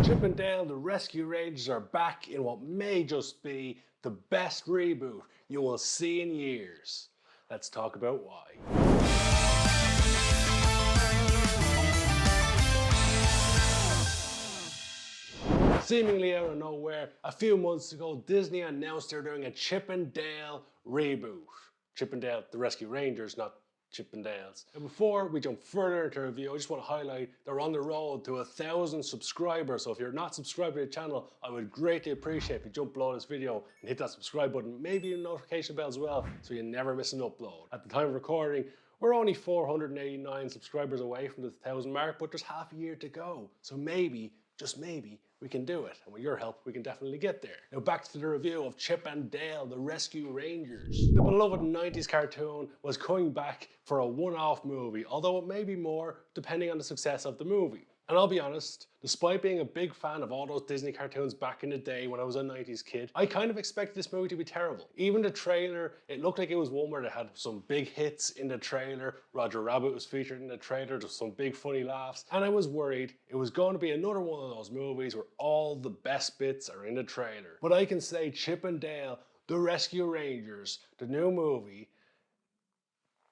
Chip and Dale, the Rescue Rangers are back in what may just be the best reboot you will see in years. Let's talk about why. Seemingly out of nowhere, a few months ago, Disney announced they're doing a Chip and Dale reboot. Chip and Dale, the Rescue Rangers, not Chip and Dales. And before we jump further into the review, I just want to highlight they're on the road to 1,000 subscribers. So if you're not subscribed to the channel, I would greatly appreciate if you jump below this video and hit that subscribe button, maybe a notification bell as well, so you never miss an upload. At the time of recording, we're only 489 subscribers away from the 1,000 mark, but there's half a year to go. So maybe, just maybe, we can do it. And with your help, we can definitely get there. Now back to the review of Chip and Dale, the Rescue Rangers. The beloved 90s cartoon was coming back for a one-off movie, although it may be more depending on the success of the movie. And I'll be honest, despite being a big fan of all those Disney cartoons back in the day when I was a 90s kid, I kind of expected this movie to be terrible. Even the trailer, it looked like it was one where they had some big hits in the trailer. Roger Rabbit was featured in the trailer, just some big funny laughs. And I was worried it was going to be another one of those movies where all the best bits are in the trailer. But I can say Chip and Dale, the Rescue Rangers, the new movie,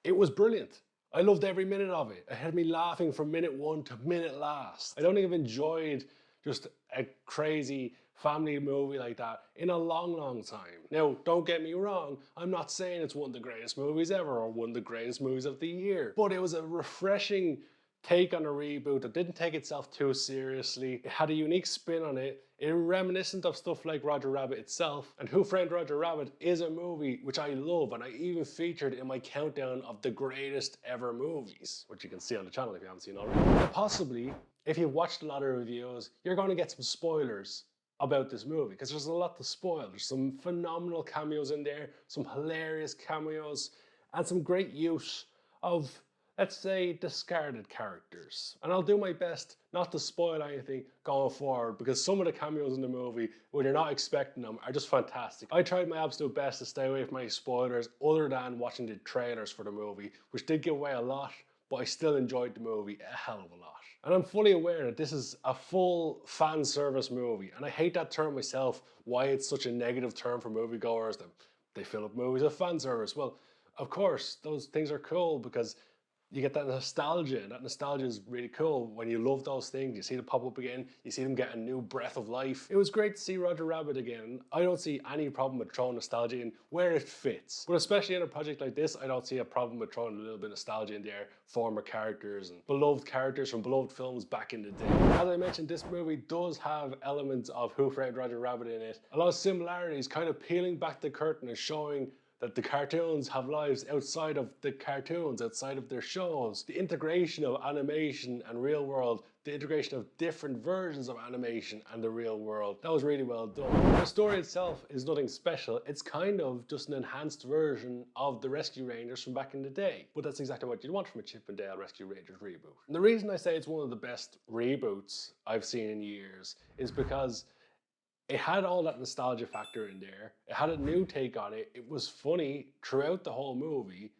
it was brilliant. I loved every minute of it. It had me laughing from minute one to minute last. I don't think I've enjoyed just a crazy family movie like that in a long, long time. Now, don't get me wrong, I'm not saying it's one of the greatest movies ever or one of the greatest movies of the year, but it was a refreshing take on a reboot that didn't take itself too seriously. It had a unique spin on it. It reminiscent of stuff like Roger Rabbit itself. And Who Framed Roger Rabbit is a movie which I love, and I even featured in my countdown of the greatest ever movies, which you can see on the channel if you haven't seen already. And possibly, if you've watched a lot of reviews, you're going to get some spoilers about this movie, because there's a lot to spoil. There's some phenomenal cameos in there, some hilarious cameos, and some great use of, let's say, discarded characters. And I'll do my best not to spoil anything going forward, because some of the cameos in the movie, when you're not expecting them, are just fantastic. I tried my absolute best to stay away from any spoilers other than watching the trailers for the movie, which did give away a lot, but I still enjoyed the movie a hell of a lot. And I'm fully aware that this is a full fan service movie, and I hate that term myself, why it's such a negative term for moviegoers, that they fill up movies with fan service. Well, of course, those things are cool because you get that nostalgia, and that nostalgia is really cool. When you love those things, you see them pop up again, you see them get a new breath of life. It was great to see Roger Rabbit again. I don't see any problem with throwing nostalgia in where it fits. But especially in a project like this, I don't see a problem with throwing a little bit of nostalgia in there, former characters and beloved characters from beloved films back in the day. As I mentioned, this movie does have elements of Who Framed Roger Rabbit in it. A lot of similarities, kind of peeling back the curtain and showing that the cartoons have lives outside of the cartoons, outside of their shows. The integration of animation and real world, the integration of different versions of animation and the real world, that was really well done. The story itself is nothing special. It's kind of just an enhanced version of the Rescue Rangers from back in the day. But that's exactly what you'd want from a Chip and Dale Rescue Rangers reboot. And the reason I say it's one of the best reboots I've seen in years is because it had all that nostalgia factor in there. It had a new take on it. It was funny throughout the whole movie.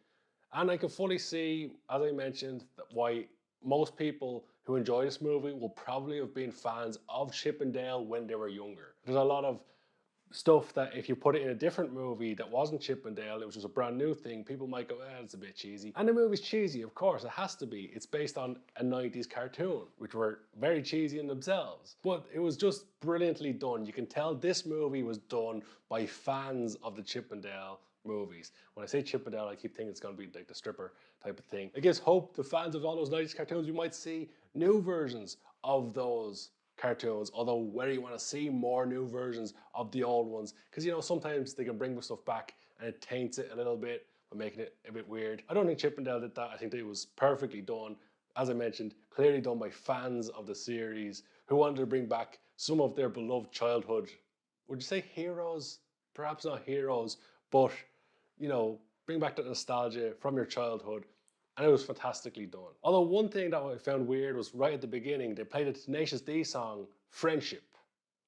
And I can fully see, as I mentioned, why most people who enjoy this movie will probably have been fans of Chip and Dale when they were younger. There's a lot of stuff that if you put it in a different movie that wasn't Chip and Dale, it was just a brand new thing, people might go, it's a bit cheesy. And the movie's cheesy, of course, it has to be. It's based on a 90s cartoon, which were very cheesy in themselves. But it was just brilliantly done. You can tell this movie was done by fans of the Chip and Dale movies. When I say Chip and Dale, I keep thinking it's going to be like the stripper type of thing. It gives hope to fans of all those 90s cartoons. You might see new versions of those cartoons, although whether you want to see more new versions of the old ones, because you know sometimes they can bring the stuff back and it taints it a little bit by making it a bit weird. I don't think Chip and Dale did that. I think that it was perfectly done. As I mentioned, clearly done by fans of the series who wanted to bring back some of their beloved childhood, would you say heroes? Perhaps not heroes, but you know, bring back that nostalgia from your childhood. And it was fantastically done. Although one thing that I found weird was right at the beginning, they played a Tenacious D song, Friendship,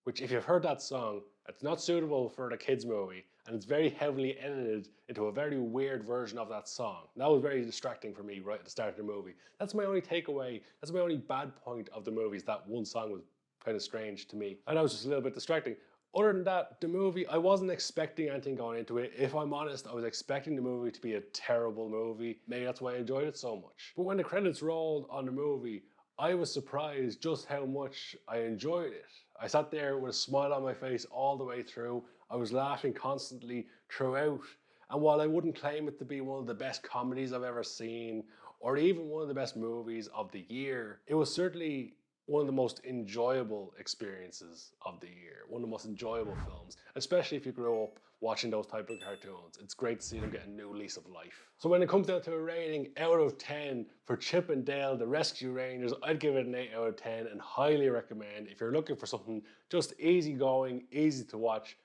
which if you've heard that song, it's not suitable for the kids movie, and it's very heavily edited into a very weird version of that song. And that was very distracting for me right at the start of the movie. That's my only takeaway, that's my only bad point of the movie, is that one song was kind of strange to me. And that was just a little bit distracting. Other than that, the movie, I wasn't expecting anything going into it. If I'm honest, I was expecting the movie to be a terrible movie. Maybe that's why I enjoyed it so much. But when the credits rolled on the movie, I was surprised just how much I enjoyed it. I sat there with a smile on my face all the way through. I was laughing constantly throughout. And while I wouldn't claim it to be one of the best comedies I've ever seen, or even one of the best movies of the year, it was certainly one of the most enjoyable experiences of the year, one of the most enjoyable films, especially if you grew up watching those type of cartoons. It's great to see them get a new lease of life. So when it comes down to a rating out of 10 for Chip and Dale, The Rescue Rangers, I'd give it an 8 out of 10 and highly recommend if you're looking for something just easygoing, easy to watch,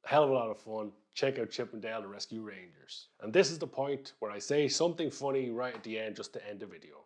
a hell of a lot of fun, check out Chip and Dale, The Rescue Rangers. And this is the point where I say something funny right at the end just to end the video.